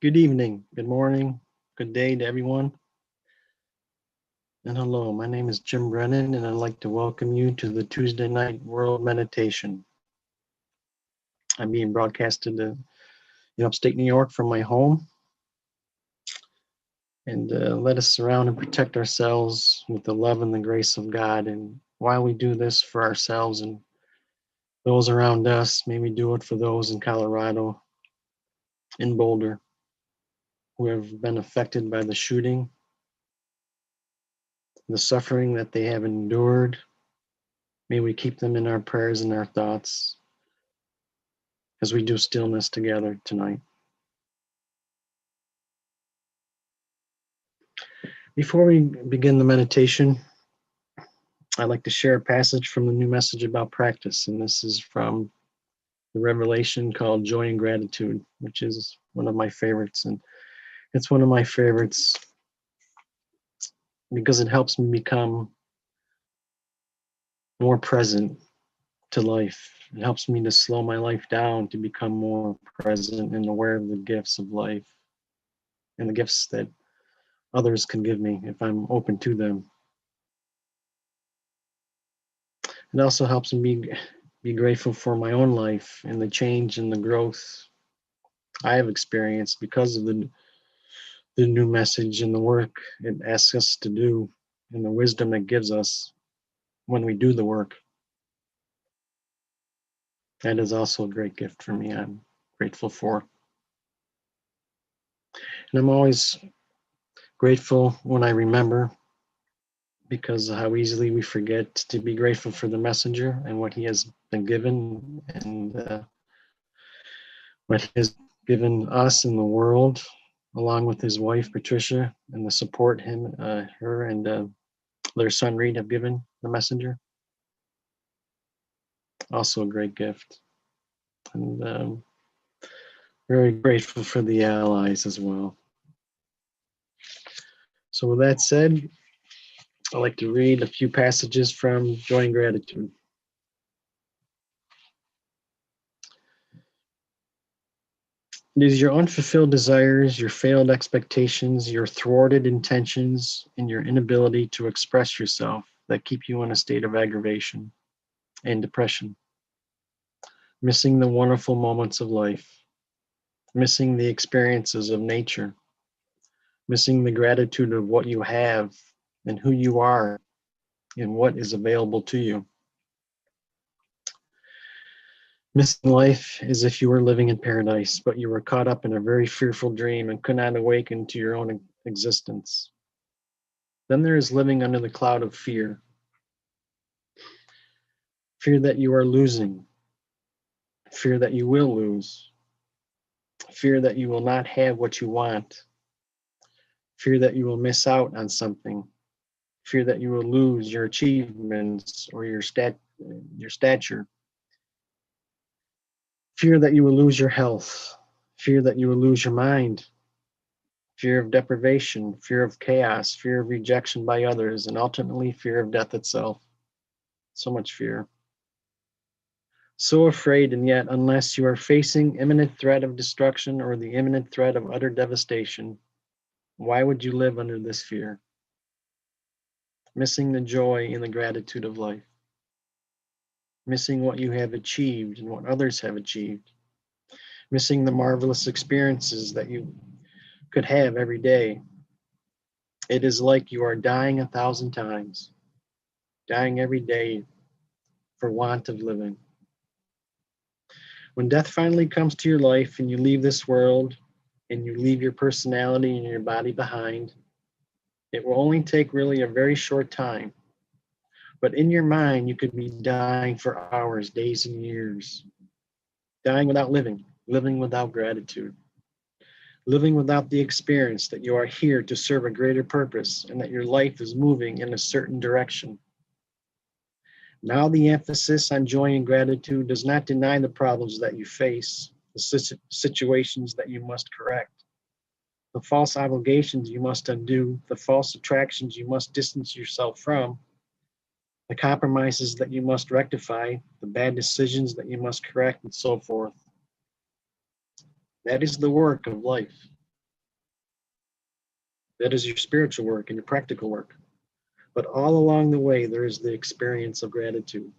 Good evening, good morning, good day to everyone. And hello, my name is Jim Brennan, and I'd like to welcome you to the Tuesday Night World Meditation. I'm being broadcasted in upstate New York from my home. And let us surround and protect ourselves with the love and the grace of God. And while we do this for ourselves and those around us, may we do it for those in Colorado, in Boulder, who have been affected by the shooting, the suffering that they have endured. May we keep them in our prayers and our thoughts as we do stillness together tonight. Before we begin the meditation, I'd like to share a passage from the new message about practice, and this is from the revelation called Joy and Gratitude, which is one of my favorites. And it's one of my favorites because it helps me become more present to life. It helps me to slow my life down to become more present and aware of the gifts of life and the gifts that others can give me if I'm open to them. It also helps me be grateful for my own life and the change and the growth I have experienced because of the new message and the work it asks us to do and the wisdom it gives us when we do the work. That is also a great gift for me. I'm grateful for. And I'm always grateful when I remember, because of how easily we forget to be grateful for the messenger and what he has been given and what he has given us in the world, along with his wife Patricia and the support her and their son Reed have given the messenger. Also a great gift. And very grateful for the allies as well. So with that said, I'd like to read a few passages from Joy and Gratitude. It is your unfulfilled desires, your failed expectations, your thwarted intentions, and your inability to express yourself that keep you in a state of aggravation and depression, missing the wonderful moments of life, missing the experiences of nature, missing the gratitude of what you have and who you are and what is available to you. Missing life as if you were living in paradise, but you were caught up in a very fearful dream and could not awaken to your own existence. Then there is living under the cloud of fear. Fear that you are losing. Fear that you will lose. Fear that you will not have what you want. Fear that you will miss out on something. Fear that you will lose your achievements or your stature. Fear that you will lose your health. Fear that you will lose your mind. Fear of deprivation, fear of chaos, fear of rejection by others, and ultimately fear of death itself. So much fear. So afraid, and yet, unless you are facing imminent threat of destruction or the imminent threat of utter devastation, why would you live under this fear? Missing the joy and the gratitude of life. Missing what you have achieved and what others have achieved. Missing the marvelous experiences that you could have every day. It is like you are dying 1,000 times, dying every day for want of living. When death finally comes to your life and you leave this world and you leave your personality and your body behind, it will only take really a very short time. But in your mind, you could be dying for hours, days, and years. Dying without living, living without gratitude, living without the experience that you are here to serve a greater purpose and that your life is moving in a certain direction. Now the emphasis on joy and gratitude does not deny the problems that you face, the situations that you must correct, the false obligations you must undo, the false attractions you must distance yourself from, the compromises that you must rectify, the bad decisions that you must correct, and so forth. That is the work of life. That is your spiritual work and your practical work. But all along the way, there is the experience of gratitude.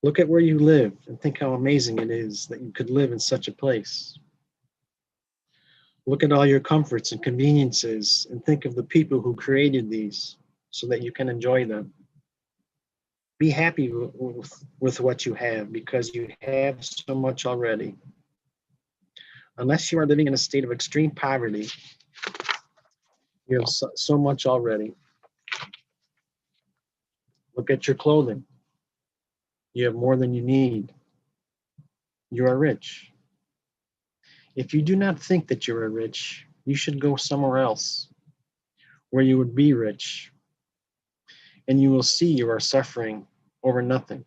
Look at where you live and think how amazing it is that you could live in such a place. Look at all your comforts and conveniences and think of the people who created these so that you can enjoy them. Be happy with what you have because you have so much already. Unless you are living in a state of extreme poverty, you have so much already. Look at your clothing. You have more than you need. You are rich. If you do not think that you are rich, you should go somewhere else where you would be rich, and you will see you are suffering over nothing.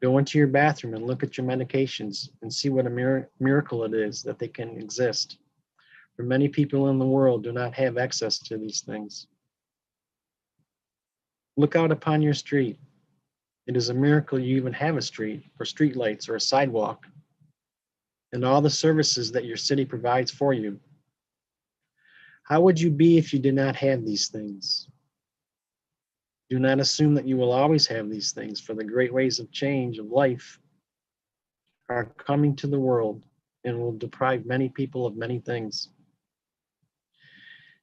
Go into your bathroom and look at your medications and see what a miracle it is that they can exist. For many people in the world do not have access to these things. Look out upon your street. It is a miracle you even have a street, or street lights, or a sidewalk, and all the services that your city provides for you. How would you be if you did not have these things? Do not assume that you will always have these things, for the great waves of change of life are coming to the world and will deprive many people of many things.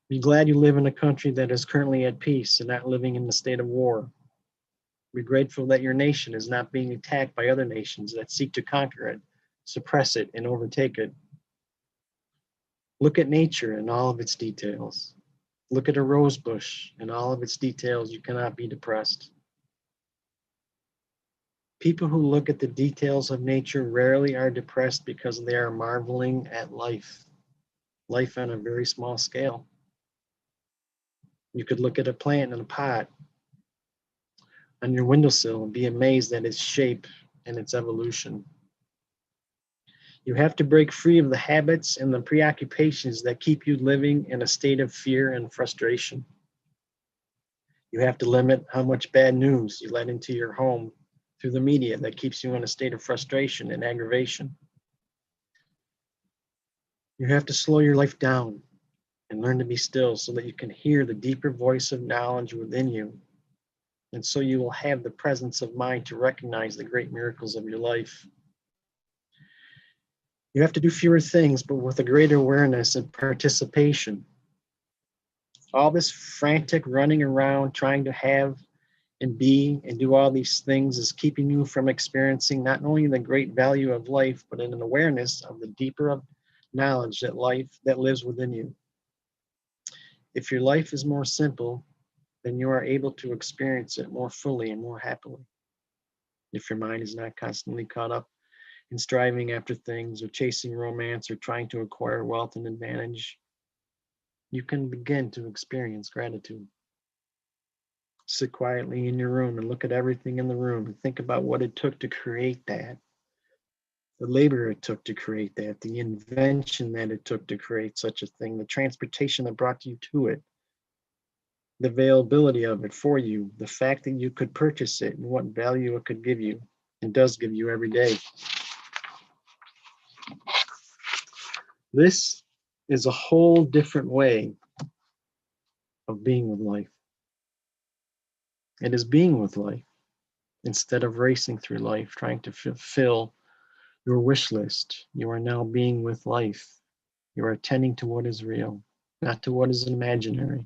Be glad you live in a country that is currently at peace and not living in the state of war. Be grateful that your nation is not being attacked by other nations that seek to conquer it, suppress it, and overtake it. Look at nature in all of its details. Look at a rose bush in all of its details. You cannot be depressed. People who look at the details of nature rarely are depressed because they are marveling at life on a very small scale. You could look at a plant in a pot on your windowsill and be amazed at its shape and its evolution. You have to break free of the habits and the preoccupations that keep you living in a state of fear and frustration. You have to limit how much bad news you let into your home through the media that keeps you in a state of frustration and aggravation. You have to slow your life down and learn to be still so that you can hear the deeper voice of knowledge within you. And so you will have the presence of mind to recognize the great miracles of your life. You have to do fewer things, but with a greater awareness and participation. All this frantic running around, trying to have and be and do all these things is keeping you from experiencing not only the great value of life, but in an awareness of the deeper knowledge that lives within you. If your life is more simple, then you are able to experience it more fully and more happily. If your mind is not constantly caught up in striving after things or chasing romance or trying to acquire wealth and advantage, you can begin to experience gratitude. Sit quietly in your room and look at everything in the room and think about what it took to create that, the labor it took to create that, the invention that it took to create such a thing, the transportation that brought you to it, the availability of it for you, the fact that you could purchase it and what value it could give you and does give you every day. This is a whole different way of being with life. It is being with life instead of racing through life, trying to fulfill your wish list. You are now being with life. You are attending to what is real, not to what is imaginary.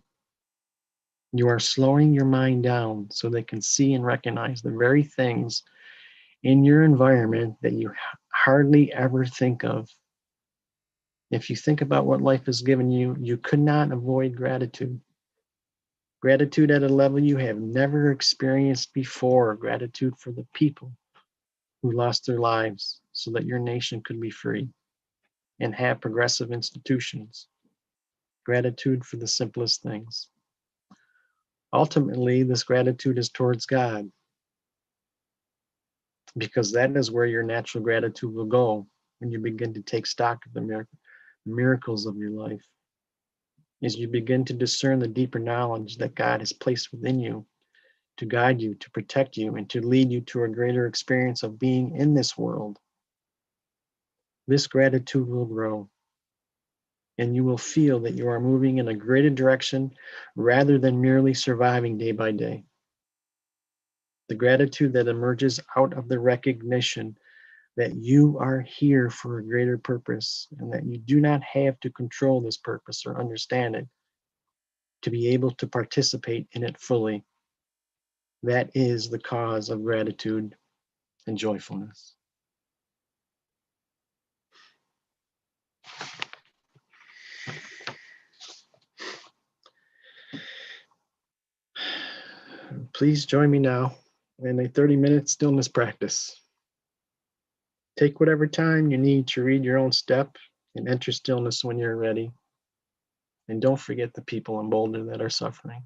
You are slowing your mind down so they can see and recognize the very things in your environment that you hardly ever think of. If you think about what life has given you, you could not avoid gratitude. Gratitude at a level you have never experienced before. Gratitude for the people who lost their lives so that your nation could be free and have progressive institutions. Gratitude for the simplest things. Ultimately, this gratitude is towards God, because that is where your natural gratitude will go when you begin to take stock of the miracles of your life. As you begin to discern the deeper knowledge that God has placed within you to guide you, to protect you, and to lead you to a greater experience of being in this world, this gratitude will grow. and you will feel that you are moving in a greater direction rather than merely surviving day by day. The gratitude that emerges out of the recognition that you are here for a greater purpose and that you do not have to control this purpose or understand it to be able to participate in it fully. That is the cause of gratitude and joyfulness. Please join me now in a 30-minute stillness practice. Take whatever time you need to read your own step and enter stillness when you're ready. And don't forget the people in Boulder that are suffering.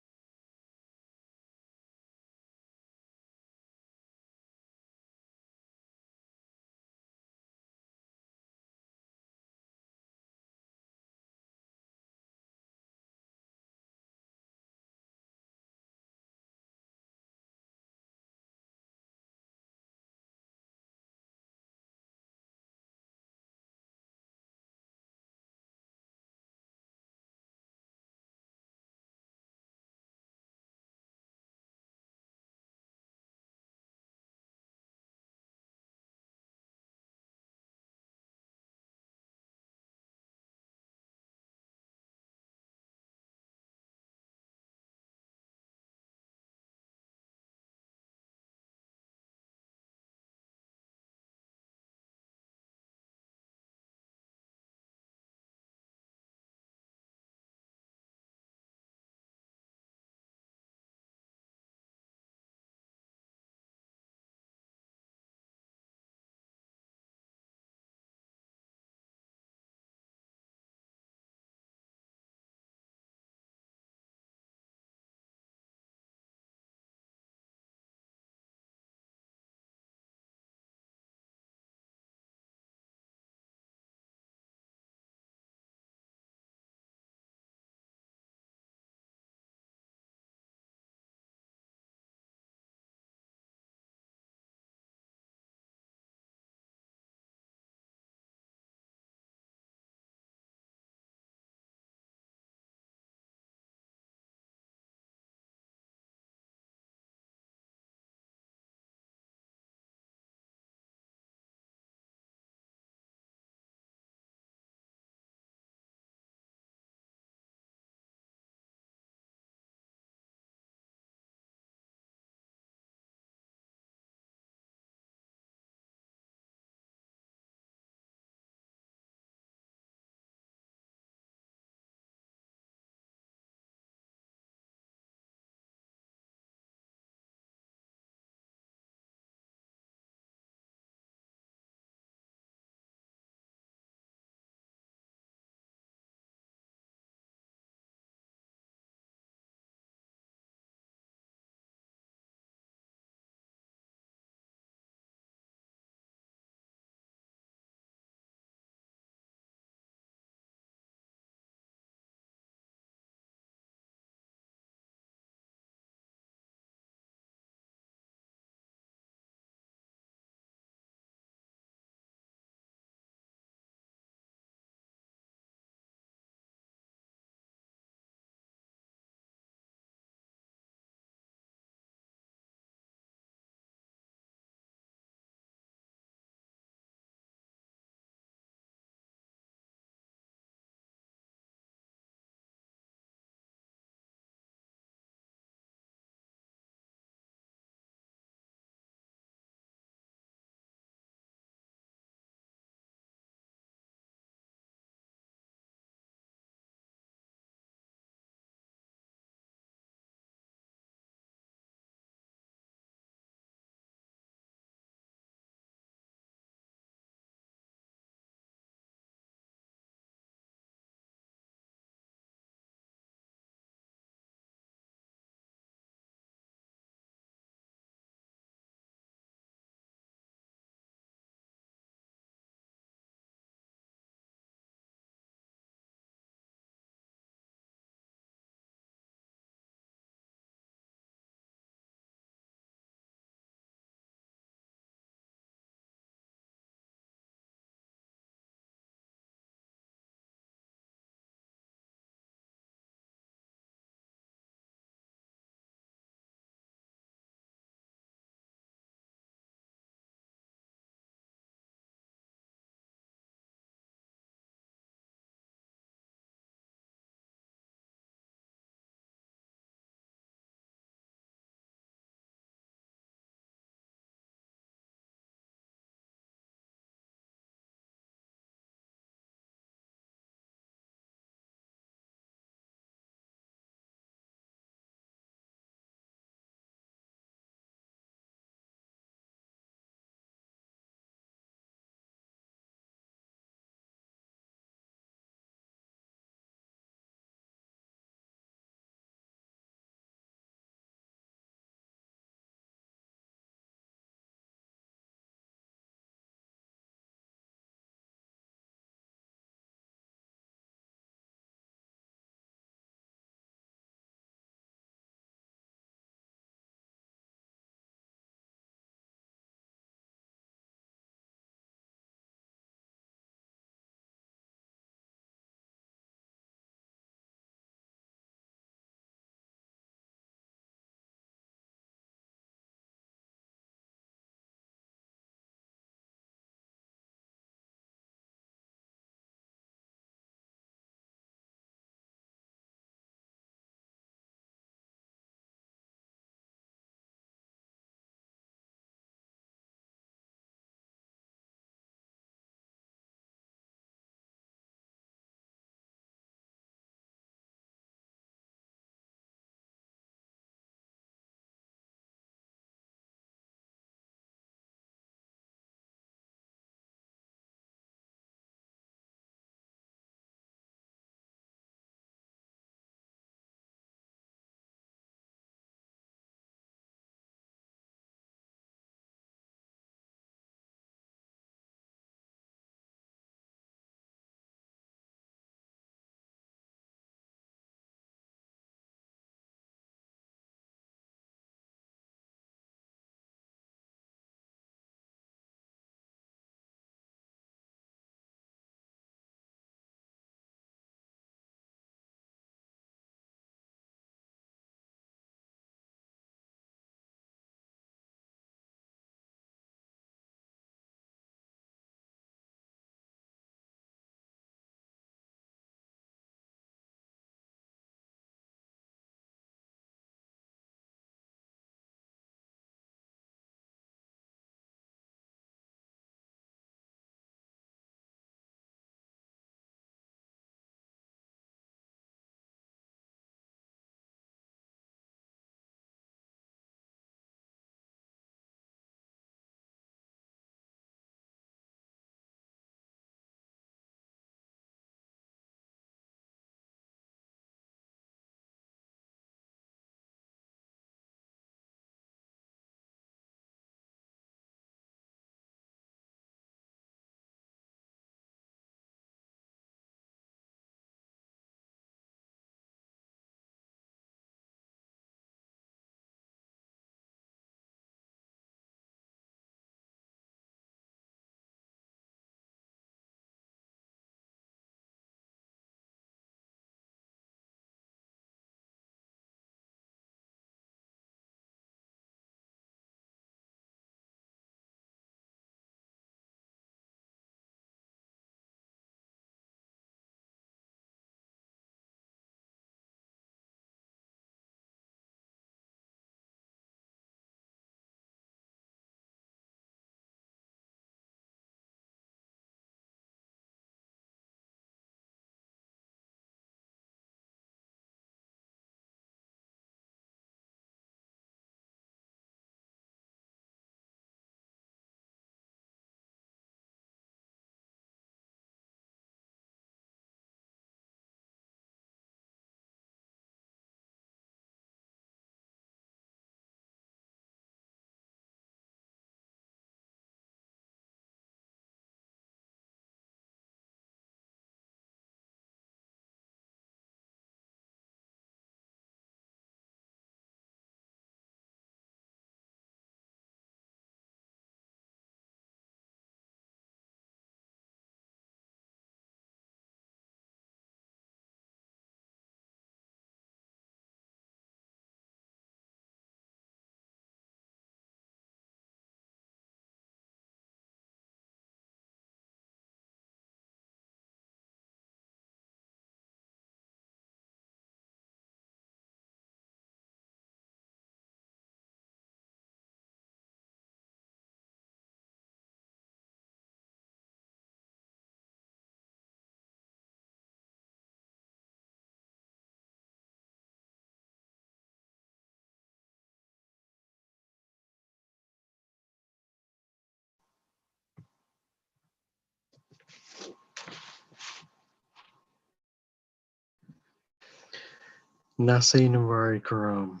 Nase Navari Karam.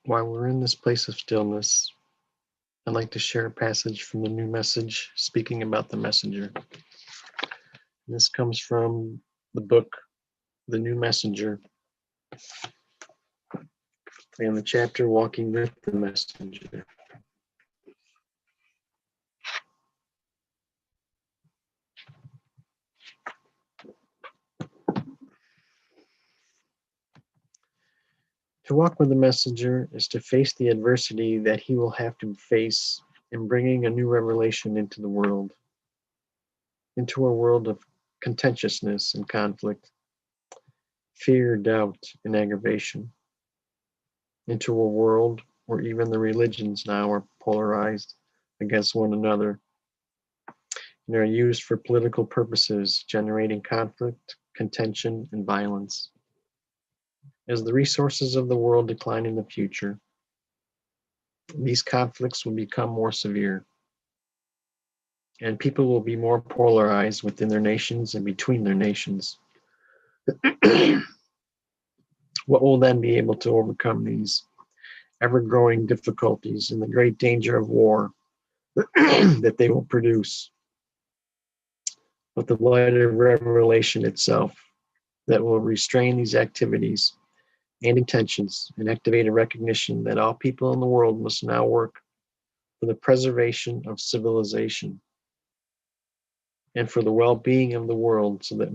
While we're in this place of stillness, I'd like to share a passage from the New Message speaking about the messenger. This comes from the book, The New Messenger, and the chapter Walking with the Messenger. To walk with the messenger is to face the adversity that he will have to face in bringing a new revelation into the world, into a world of contentiousness and conflict, fear, doubt, and aggravation, into a world where even the religions now are polarized against one another and are used for political purposes, generating conflict, contention, and violence. As the resources of the world decline in the future, these conflicts will become more severe, and people will be more polarized within their nations and between their nations. What will then be able to overcome these ever-growing difficulties and the great danger of war that they will produce? But the light of revelation itself that will restrain these activities and intentions and activate a recognition that all people in the world must now work for the preservation of civilization and for the well-being of the world, so that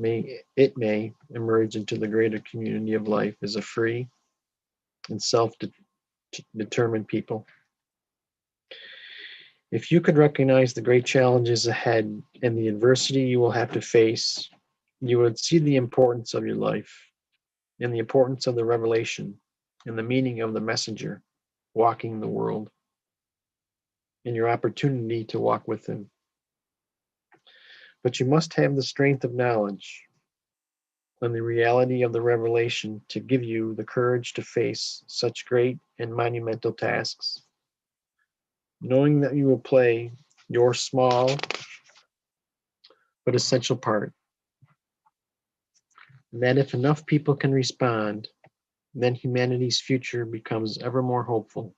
it may emerge into the greater community of life as a free and self-determined people. If you could recognize the great challenges ahead and the adversity you will have to face, you would see the importance of your life and the importance of the revelation and the meaning of the messenger walking the world and your opportunity to walk with him. But you must have the strength of knowledge and the reality of the revelation to give you the courage to face such great and monumental tasks, knowing that you will play your small but essential part, and that if enough people can respond, then humanity's future becomes ever more hopeful,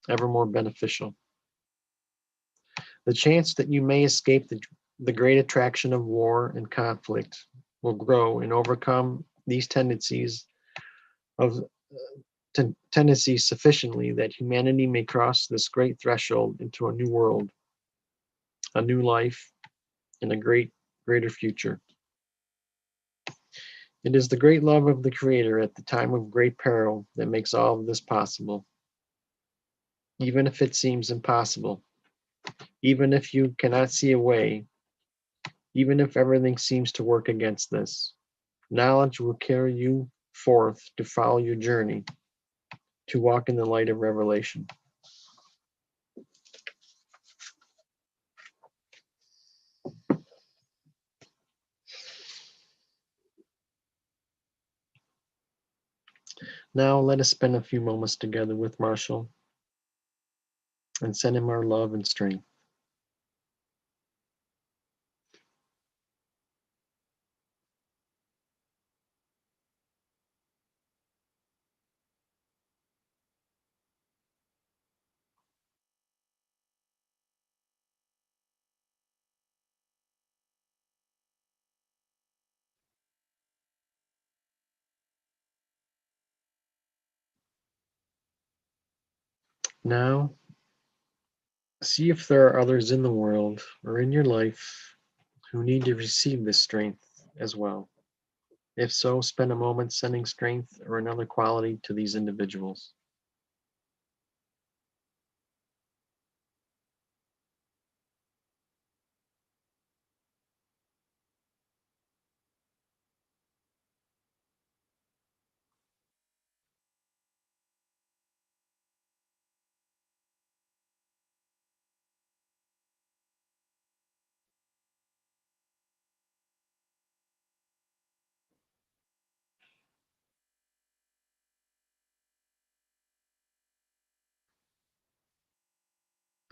ever more beneficial. The chance that you may escape the great attraction of war and conflict will grow and overcome these tendencies sufficiently that humanity may cross this great threshold into a new world, a new life, and a greater future. It is the great love of the Creator at the time of great peril that makes all of this possible. Even if it seems impossible, even if you cannot see a way, even if everything seems to work against this, knowledge will carry you forth to follow your journey, to walk in the light of revelation. Now let us spend a few moments together with Marshall and send him our love and strength. Now, see if there are others in the world or in your life who need to receive this strength as well. If so, spend a moment sending strength or another quality to these individuals.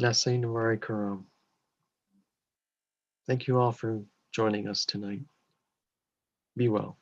Nase Navari Karam. Thank you all for joining us tonight. Be well.